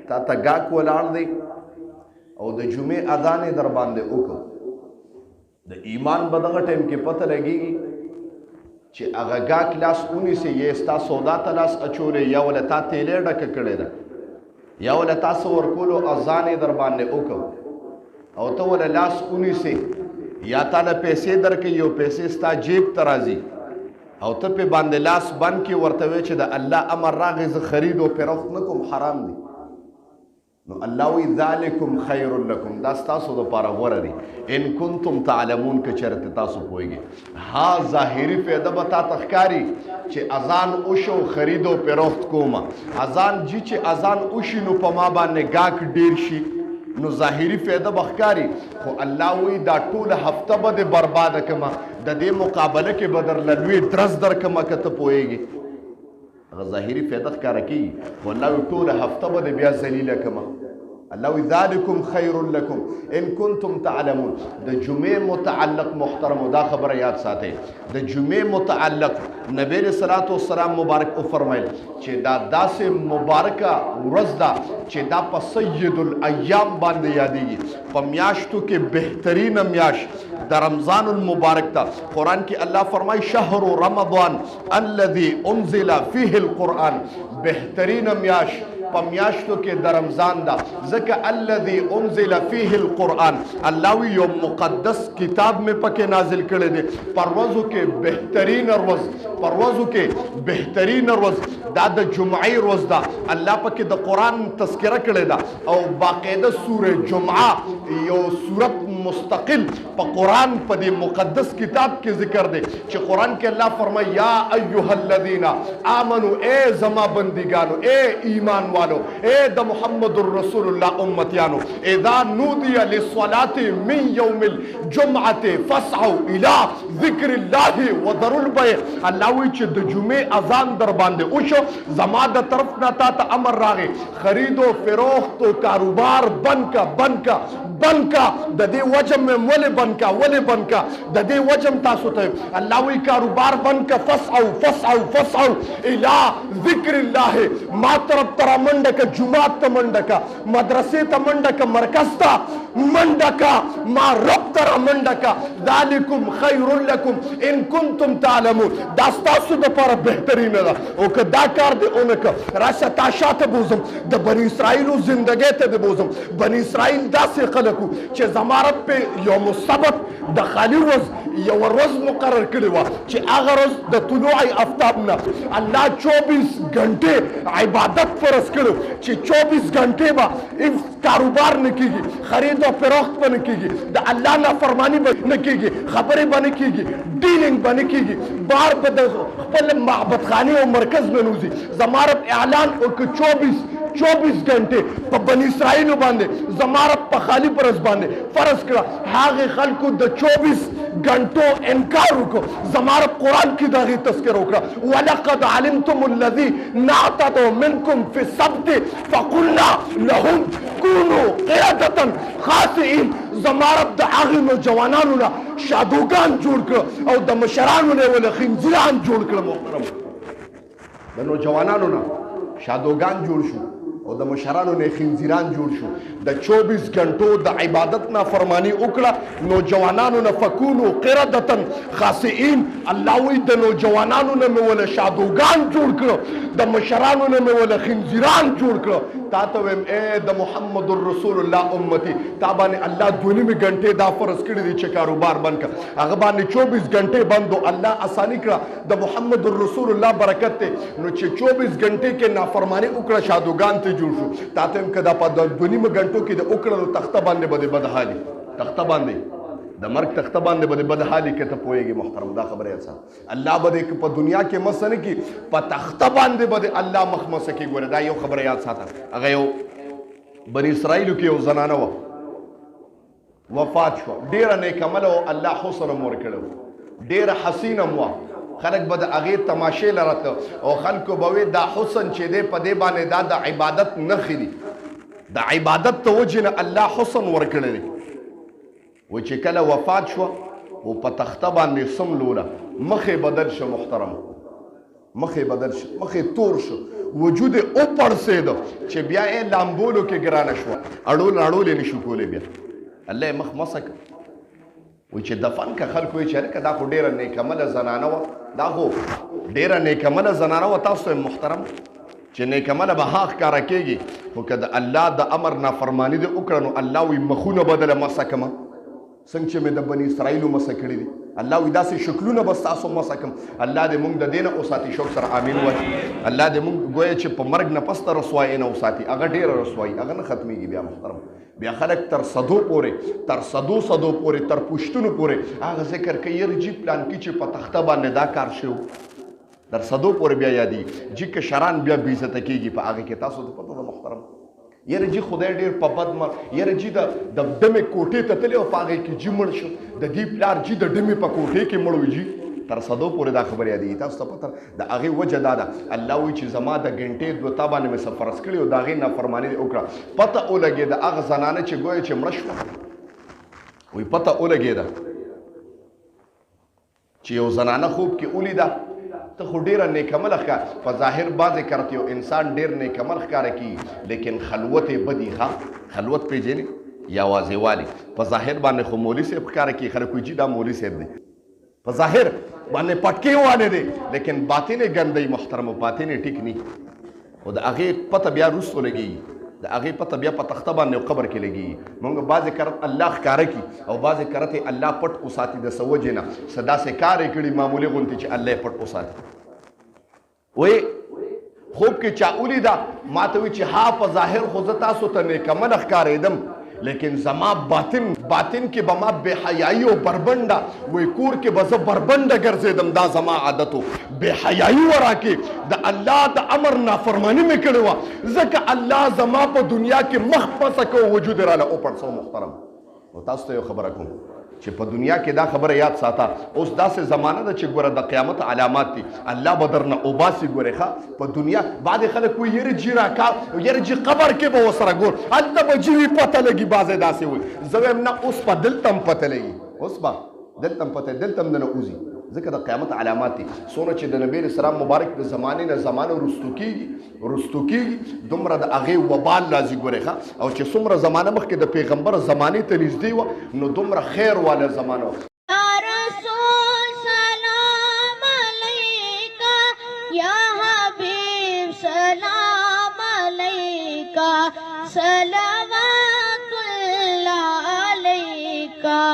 تا ته ګاک ولاړ دی او د جمعې اذان یې در باندې وکړ، د ایمان به دغه ټایم کې پته لګېږي چې هغه ګاک لاس ونیسي، یا ستا سودا ته لاس اچولی، یا وله تا تیلې ډکه کړې ده، یا وله تا څه ورکولو اذان یې در باندې وکړ او ته وله لاس ونیسي، یا تا له پیسې درکوي او پیسې ستا جیب ته راځي او ته پې باندې لاس بند کړي، ورته وایې چې د الله امر راغی زه خرید او فروخت نه کوم، حرام دی. نو الله وی ذالکم خیر لکم، دا ستاسو دپاره غوره دی ان کنتم تعلمون، که چېرته تاسو پوهېږئ. ها ظاهري فایده به تا ته ښکاري چې اذان وشو خرید او فروخت کومه، اذان جي چې اذان وشي نو په ما باندې ګاک ډیر شي، نو ظاهري فایده به ښکاري، خو الله وی دا ټوله هفته به دې برباده کړمه، د دې مقابله کې به درله لوی درس درکړمه که ته پوهېږې. هغه ظاهري فایده ښکاره کېږي، خو الله وی ټوله هفته به دې بیا ذلیله کړمه. الله وی ذالکم خیر لکم ان کنتم تعلمون. د جمعې متعلق محترمو دا خبره یاد ساتئ، د جمعې متعلق نبی علیہ الصلوۃ والسلام مبارک وفرمایل چې دا داسې مبارکه ورځ ده چې دا په سید الایام باندې یادېږي، په میاشتو کې بهترینه میاشت د رمضان المبارک ته. قرآن کې الله فرمایي شهر رمضان الذي انزل فيه القرآن، بهترینه میاشت په میاشتو کې د رمضان ده، ځکه الذي انزل فيه القرآن، الله وی یو مقدس کتاب مې پکې نازل کړی دی، پروازو کې بهترین ورځ، پروازو کې بهترین ورځ دا د جمعې ورځ ده. الله پکې د قرآن تذکره کړې ده او باقاعده سوره جمعه یو سورت مستقل په قرآن په دې مقدس کتاب کې ذکر دی، چې قرآن کې الله فرمایي یا ایها الذین آمنو، اے زما بندگانو، اے ایمان والو، اے د محمد رسول الله امتیانو، اذا نودی للصلاة من یوم الجمعة فاسعوا الى ذکر الله وذروا البیع. الله وی چې د جمعې اذان در باندې وشو، زما د طرف نه تا ته امر راغی خرید و فروخت و کاروبار بند کا بند کا بند کا. د دې وجه مې ولې بند کا ولې بند کا، د دې وجه تاسو ته الله وی کاروبار بند کا، فاسعوا فاسعوا فاسعوا الى ذکر الله، ما طرف ترا منډه کا، جمعات ته منډه کا، مدرسې ته منډه کا، مرکز ته منډه کا، ما رب ترا منډه کا. ذالکم خیر لکم ان کنتم تعلمون، دا ستاسو دپاره بهترینه ده. او که دا کار دې ونه کړه، راشه تا شاته بوزم، د بني اسرائیلو زندګۍ ته دې بوزم. بني اسرائیل داسې خلک وو چې زما رب پې یوم السبت د خالي ورځ یوه ورځ مقرر کړې وه چې هغه ورځ د طلوع آفتاب نه الله 24 घंटे عبادت فرض کړو، چې 24 घंटे به کاروبار نه کېږي، خرید او فروخت به نه کېږي، د الله نافرماني به نه کېږي، خبرې به نه کېږي، ډیلینګ به نه کېږي، بار به د خپل معبدخانې او مرکز نه نوځي. زما رب اعلان وکړ 24 घंटे په بني اسرائیلو باندې زما رب په خالي پرز باندې فرض کړه. هغې خلکو د 24 घंटो انکار وکړو، زما رب قرآن کې د هغې تذکره وکړه ولقد علمتم الذي نعتدوا منكم في السبت فقلنا لهم كونوا قردة خاسئين. زما رب د هغې نوجوانانو نه شادوګان جوړ کړه او د مشرانو نه ول خنزیران جوړ کړه. محترم د نوجوانانو نه شادوګان جوړ شو او د مشرانو نه خنزیران جوړ شو. د 24 घंटो د عبادت نافرمانی وکړه نوجوانانو نه فکونو قردة خاسئین. الله وی د نوجوانانو نه مې ول شادوګان جوړ کړه، د مشرانو نه مې ول خنزیران جوړ کړه. تا ته ویم اے د محمد رسول الله امتی، تا باندې الله 2.5 घंटे دا فرض کړی دی چې کاروبار بند کړه، هغه باندې 24 घंटे بندو الله اسانی کړه. د محمد رسول الله برکت ته نو چې 24 घंटे کې نافرمانی وکړه شادوګان ته جوړ شو. تا ته هم که دا په 2.5 घंटो کې د وکړلو تخته باندې به د بدحالي تخته باندې د مرګ تخته باندې به د بدحالي کې ته پوهېږي. محترم دا خبره یاد ساته، الله به دې په دنیا کې مس نه کي، په تخته باندې به د الله مخ مسه کې. ګوره دا یو خبره یاد ساته، هغه یو بني اسرائیلو کې یو زنانه وه وفات شوه، ډېره نیک عمله وه، الله حسن هم ورکړی و، ډېره حسینه هم وه. خلک به د هغې تماشې له راتله او خلکو به وی دا حسن چې دی په دې باندې دا د عبادت نښې دي، د عبادت ته وجې نه الله حسن ورکړی دی. و چې کله وفات شوه و په تخته باندې سملوله مخې بدل شو. محترم مخې بدل شو، مخې تور شو، وجود او پړسېده چې بیا یې لامبولو کې ګرانه شوه اړول یې نشو کولی بیا الله یې مخ مسک وایي چې دفن که خلکو یې چې هلکه دا خو ډېره نیکعمله زنانه وه دا خو ډېره نیکعمله زنانه وه تاسو ته محترم چې نیکعمله به ها ښکاره کېږي خو که د الله د امر نافرماني دې وکړه نو الله وایي مخونه بدله مسه کړمه څنګه چې مې د بني اسرائیلو مسه کړي دي الله وایي داسې شکلونه به ستاسو مسه کړم الله دې موږ د دې نه وساتي شوق سره امین وایي الله دې موږ گویا چې په مرګ نه پس ته رسوایي نه وساتي هغه ډېره رسوایي هغه نه ختمېږي بیا محترم بیا خلک تر صدو پورې تر صدو پورې تر پوښتنو پورې هغه ذکر کوي یاره جي پلان کې چې په تخته باندې دا کار شو در صدو پورې بیا یادېږي جي که شران بیا بې عزته کېږي په هغه کې تاسو ته پته ده محترم یاره جي خدای ډېر په بد یاره جي د ډمې کوټې ته تللی او په هغې کې جي مړ شو د دې پلار جي د ډمې په کوټې کې مړ وي جي تر صدو پورې دا خبرې یادېږي تاسو ته پته د هغې وجه دا ده الله وایي چې زما د ګنټې دوتا باندې مې څه فرض کړي او د هغې نافرماني دې وکړه پته ولګېده هغه زنانه چې ګویا چې مړه شوه وایي پته ولګېده چې یو زنانه خوب کې ولیده ته خو ډېره نیکعمله ښکار په ظاهر بعضې کرت یو انسان ډېر نیکعمل ښکاره کېږي لیکن خلوت یې بدي ښه خلوت پېژنې یا واضحوالی په ظاهر باندې خو مولي صاحب ښکاره کېږي خلک وایي جي دا مولي صاحب دی په ظاهر باندې پټکې والے دی لیکن باطن یې ګندی محترم باطن یې ټیک نی خو د هغې پته بیا وروستو لګېږي د هغې پته بیا په تخته باندې او قبر کې لګېږي مونږ بعضې کرت الله ښکاره کړي او بعضې کرت یې الله پټ وساتي د څه وجې نه څه داسې کار یې کړي معمولي غوندې چې الله یې پټ وساتي وایي خوب کې چا ولیده ما ته وایي چې ها په ظاهر خو زه تاسو ته نیکعمله ښکارېدم لیکن زما باطن کې به ما بے حیايي او بربنده وای کور کې به زه بربنده ګرځېدم دا زما عادت و بے حیايي ورا کې د الله د امر نافرماني مې کړې وه ځکه الله زما په دنیا کې مخ پسه کو وجود راله وپړسو محترم او تاسو ته یو خبره کوم چې په دنیا کې دا خبره یاد ساته اوس داسې زمانه ده چې ګوره د قیامت علامات دي الله به درنه اوباسي ګورې ښه په دنیا بعضې خلک وایي یاره جي راکا یاره جي قبر کې به ورسره ګور هلته به جي وي پته لګي بعضې داسې وایي زه وایم نه اوس به دلته هم پته لګي اوس به دلته هم پته دلته هم دنه اوځي ځکه د قیامت علامات دي څومره چې د نبي علیه السلام مبارک د زمانې نه زمانه رستو کېږي دومره د هغې وبال راځي ګورې ښه او چې څومره زمانه مخکې د پیغمبر زمانې ته نږدې وه نو دومره خیر واله زمانه وه